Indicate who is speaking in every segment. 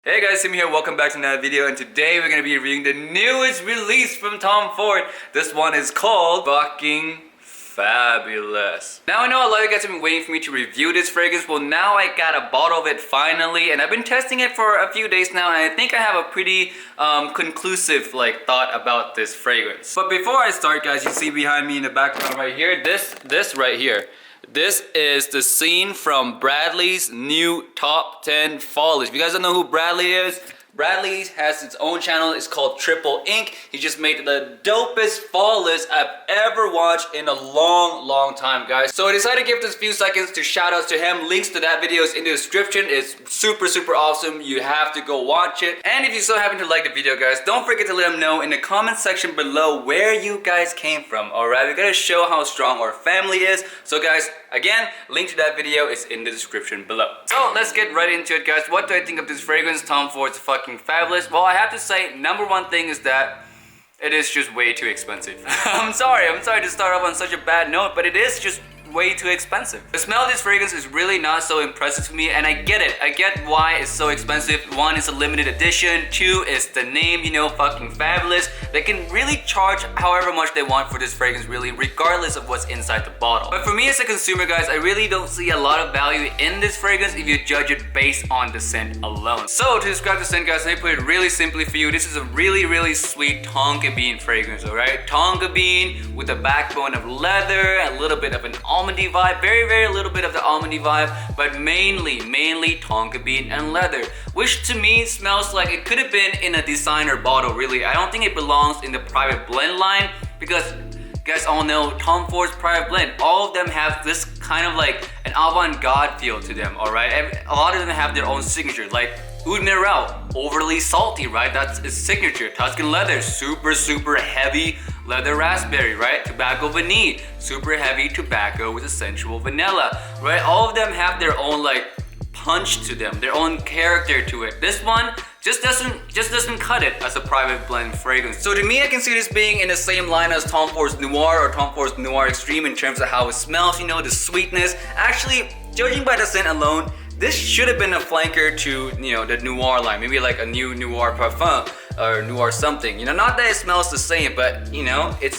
Speaker 1: Hey guys, Tim here, welcome back to another video, and today we're gonna be reviewing the newest release from Tom Ford. This one is called Fucking Fabulous. Now I know a lot of you guys have been waiting for me to review this fragrance. Well, now I got a bottle of it finally, and I've been testing it for a few days now, and I think I have a pretty conclusive thought about this fragrance. But before I start, guys, you see behind me in the background right here, this right here. This is the scene from Bradley's new top 10 fall list. If you guys don't know who Bradley is, Bradley has its own channel. It's called Triple Ink. He just made the dopest fall list I've ever watched in a long time, guys. So I decided to give this few seconds to shout outs to him. Links to that video is in the description. It's super awesome. You have to go watch it. And if you so happen to like the video, guys, don't forget to let him know in the comment section below where you guys came from. Alright, we gotta show how strong our family is. So guys, again, link to that video is in the description below. So let's get right into it, guys. What do I think of this fragrance? Tom Ford's Fucking Fabulous. Well, I have to say, number one thing is that it is just way too expensive. I'm sorry to start off on such a bad note, but it is just way too expensive. The smell of this fragrance is really not so impressive to me, and I get it. I get why it's so expensive. One, it's a limited edition. Two, it's the name, you know, Fucking Fabulous. They can really charge however much they want for this fragrance, really, regardless of what's inside the bottle. But for me as a consumer, guys, I really don't see a lot of value in this fragrance if you judge it based on the scent alone. So to describe the scent, guys, let me put it really simply for you. This is a really sweet tonka bean fragrance, alright? Tonka bean with a backbone of leather, a little bit of an almondy vibe, very little bit of the almondy vibe, but mainly tonka bean and leather, which to me smells like it could have been in a designer bottle, really. I don't think it belongs in the private blend line, because you guys all know Tom Ford's private blend, all of them have this kind of like an avant-garde feel to them, alright? A lot of them have their own signature, like Oud Mineral, overly salty, right? That's its signature. Tuscan Leather, super heavy leather raspberry, right? Tobacco Vanille, super heavy tobacco with a sensual vanilla, right? All of them have their own like punch to them, their own character to it. This one just doesn't cut it as a private blend fragrance. So to me, I can see this being in the same line as Tom Ford's Noir or Tom Ford's Noir Extreme in terms of how it smells, you know, the sweetness. Actually, judging by the scent alone, this should have been a flanker to, you know, the Noir line, maybe like a new Noir Parfum or Noir something. You know, not that it smells the same, but you know, it's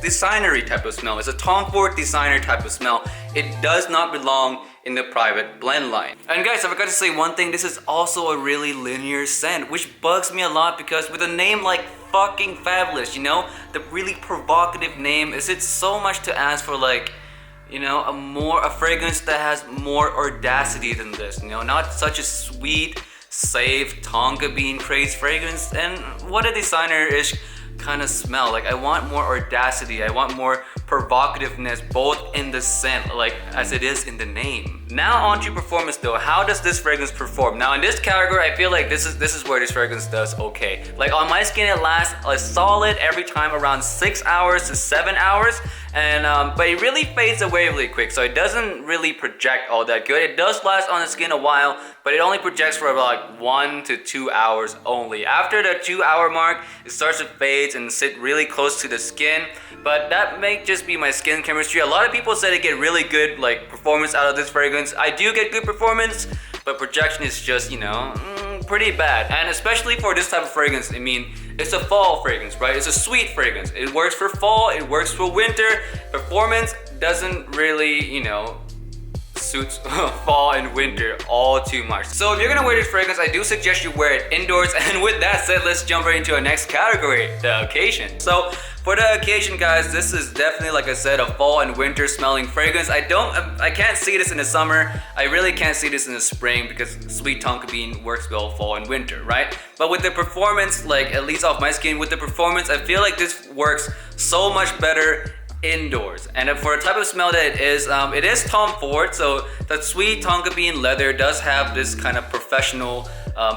Speaker 1: designery type of smell. It's a Tom Ford designer type of smell. It does not belong in the private blend line. And guys, I forgot to say one thing. This is also a really linear scent, which bugs me a lot, because with a name like Fucking Fabulous, you know, the really provocative name, is it so much to ask for, like, you know, a fragrance that has more audacity than this, you know, not such a sweet, safe tonka bean crazed fragrance, and what a designer-ish kind of smell. Like, I want more audacity, I want more provocativeness, both in the scent, like as it is in the name. Now on to performance though. How does this fragrance perform? Now in this category, I feel like this is where this fragrance does okay. Like on my skin, it lasts a solid every time around 6 hours to 7 hours. And but it really fades away really quick, so it doesn't really project all that good. It does last on the skin a while, but it only projects for about like 1 to 2 hours only. After the 2 hour mark, it starts to fade and sit really close to the skin, but that may just be my skin chemistry. A lot of people say they get really good like performance out of this fragrance. I do get good performance, but projection is just, you know, pretty bad. And especially for this type of fragrance, I mean, it's a fall fragrance, right? It's a sweet fragrance. It works for fall, it works for winter. Performance doesn't really, you know, suits fall and winter all too much. So if you're gonna wear this fragrance, I do suggest you wear it indoors. And with that said, let's jump right into our next category, the occasion. So for the occasion, guys, this is definitely, like I said, a fall and winter smelling fragrance. I can't see this in the summer. I really can't see this in the spring, because sweet tonka bean works well fall and winter, right? But with the performance, like at least off my skin, with the performance, I feel like this works so much better indoors. And for the type of smell that it is Tom Ford, so that sweet tonka bean leather does have this kind of professional,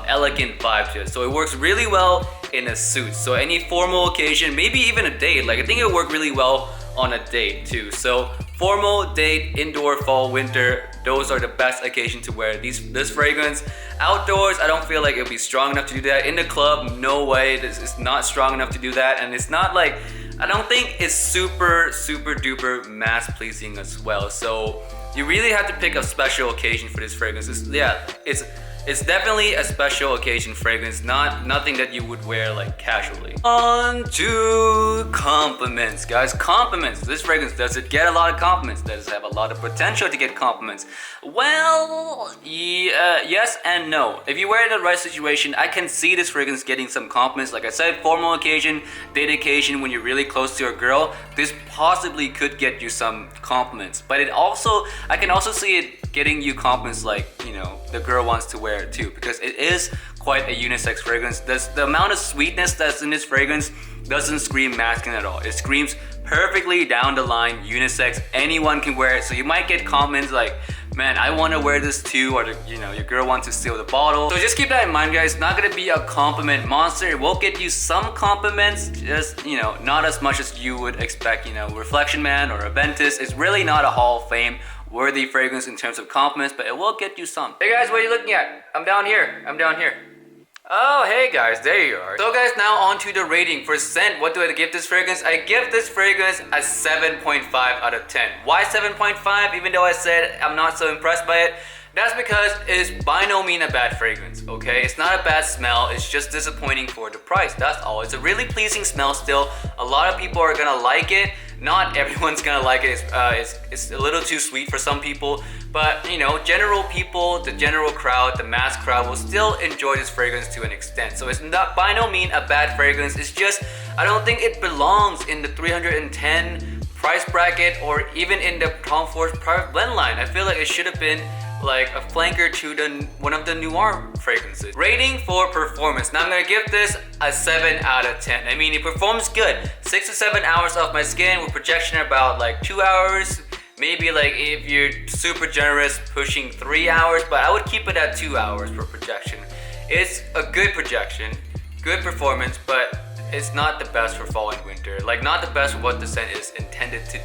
Speaker 1: elegant vibe to it. So it works really well in a suit. So any formal occasion, maybe even a date, like I think it'll work really well on a date too. So formal, date, indoor, fall, winter, those are the best occasion to wear this fragrance. Outdoors, I don't feel like it'll be strong enough to do that. In the club, no way. This is not strong enough to do that. And it's not like, I don't think it's super duper mass pleasing as well. So you really have to pick a special occasion for this fragrance. It's It's definitely a special occasion fragrance, nothing that you would wear like casually. On to compliments, guys. Compliments. This fragrance, does it get a lot of compliments? Does it have a lot of potential to get compliments? Well, yeah, yes and no. If you wear it in the right situation, I can see this fragrance getting some compliments. Like I said, formal occasion, date occasion, when you're really close to a girl, this possibly could get you some compliments. But I can also see it getting you compliments like, you know, the girl wants to wear it too, because it is quite a unisex fragrance. The amount of sweetness that's in this fragrance doesn't scream masculine at all. It screams perfectly down the line, unisex, anyone can wear it. So you might get comments like, man, I want to wear this too, or you know, your girl wants to steal the bottle. So just keep that in mind, guys. It's not gonna be a compliment monster. It will get you some compliments, just, you know, not as much as you would expect. You know, Reflection Man or Aventus is really not a Hall of Fame worthy fragrance in terms of compliments, but it will get you some. Hey guys, what are you looking at? I'm down here. Oh, hey guys, there you are. So guys, now on to the rating. For scent, what do I give this fragrance? I give this fragrance a 7.5 out of 10. Why 7.5? Even though I said I'm not so impressed by it, that's because it's by no means a bad fragrance, okay? It's not a bad smell, it's just disappointing for the price, that's all. It's a really pleasing smell still. A lot of people are gonna like it. Not everyone's gonna like it. It's a little too sweet for some people, but you know, general people, the general crowd, the mass crowd will still enjoy this fragrance to an extent. So it's not by no means a bad fragrance. It's just, I don't think it belongs in the 310 price bracket or even in the Tom Ford private blend line. I feel like it should have been like a flanker to one of the Noir fragrances. Rating for performance. Now I'm gonna give this a 7 out of 10. I mean, it performs good. 6 to 7 hours off my skin with projection about like 2 hours. Maybe like if you're super generous, pushing 3 hours, but I would keep it at 2 hours per projection. It's a good projection, good performance, but it's not the best for fall and winter. Like not the best for what the scent is intended to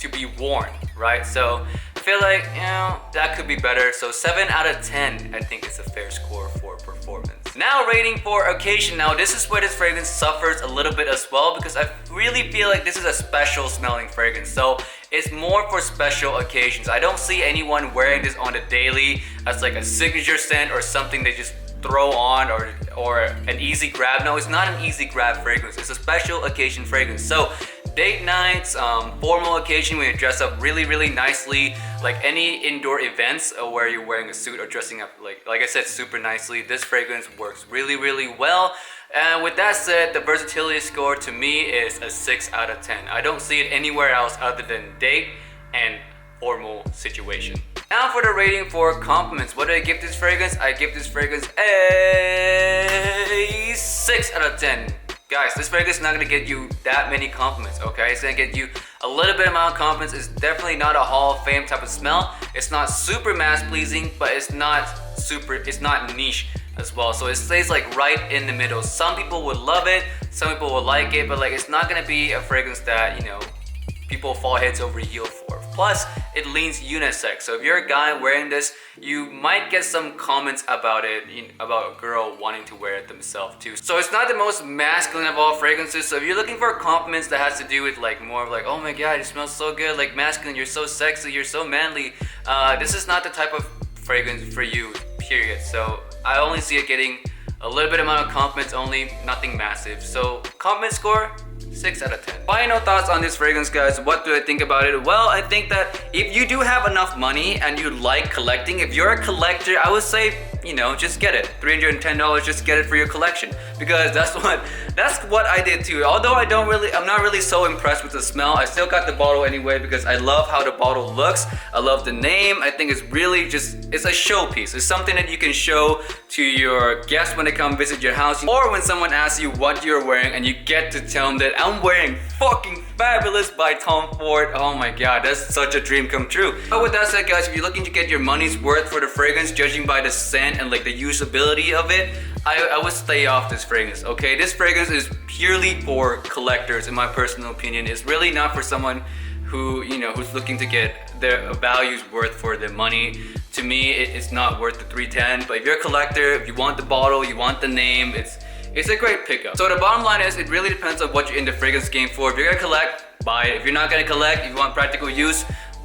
Speaker 1: be worn, right? So I feel like, you know, that could be better. So 7 out of 10, I think is a fair score for performance. Now rating for occasion. Now this is where this fragrance suffers a little bit as well, because I really feel like this is a special smelling fragrance. So it's more for special occasions. I don't see anyone wearing this on the daily as like a signature scent or something they just throw on or an easy grab. No, it's not an easy grab fragrance. It's a special occasion fragrance. So date nights, formal occasion when you dress up really nicely, like any indoor events where you're wearing a suit or dressing up like I said, super nicely, this fragrance works really well. And with that said, the versatility score to me is a 6 out of 10. I don't see it anywhere else other than date and formal situation. Now for the rating for compliments. What do I give this fragrance? I give this fragrance a 6 out of 10. Guys, this fragrance is not gonna get you that many compliments, okay? It's gonna get you a little bit amount of compliments. It's definitely not a Hall of Fame type of smell. It's not super mass pleasing, but it's not niche as well. So it stays like right in the middle. Some people would love it, some people will like it, but like it's not gonna be a fragrance that, you know, people fall heads over heels for. Plus, it leans unisex. So if you're a guy wearing this, you might get some comments about it, about a girl wanting to wear it themselves too. So it's not the most masculine of all fragrances. So if you're looking for compliments that has to do with like more of like, oh my god, it smells so good, like masculine, you're so sexy, you're so manly, this is not the type of fragrance for you, period. So I only see it getting a little bit amount of compliments only, nothing massive. So compliment score, 6 out of 10. Final thoughts on this fragrance, guys. What do I think about it? Well, I think that if you do have enough money and you like collecting, if you're a collector, I would say, you know, just get it. $310, just get it for your collection, because that's what I did too. Although I'm not really so impressed with the smell, I still got the bottle anyway because I love how the bottle looks. I love the name. I think it's really it's a showpiece. It's something that you can show to your guests when they come visit your house, or when someone asks you what you're wearing and you get to tell them that I'm wearing fucking Fabulous by Tom Ford. Oh my god, that's such a dream come true. But with that said, guys, if you're looking to get your money's worth for the fragrance, judging by the scent and like the usability of it, I would stay off this fragrance, okay? This fragrance is purely for collectors, in my personal opinion. It's really not for someone who, you know, who's looking to get their values worth for their money. To me, it's not worth the $310. But if you're a collector, if you want the bottle, you want the name, it's a great pickup. So the bottom line is, it really depends on what you're in the fragrance game for. If you're gonna collect, buy it. If you're not gonna collect, if you want practical use,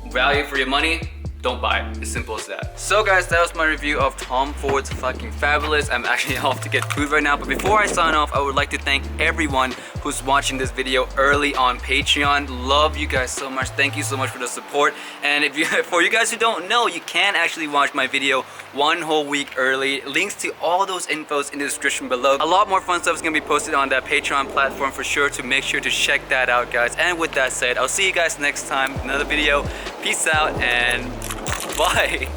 Speaker 1: value for your money, don't buy it. As simple as that. So guys, that was my review of Tom Ford's Fucking Fabulous. I'm actually off to get food right now, but before I sign off, I would like to thank everyone who's watching this video early on Patreon. Love you guys so much. Thank you so much for the support. And if you, for you guys who don't know, you can actually watch my video one whole week early. Links to all those infos in the description below. A lot more fun stuff is gonna be posted on that Patreon platform for sure, to make sure to check that out, guys. And with that said, I'll see you guys next time in another video. Peace out and bye.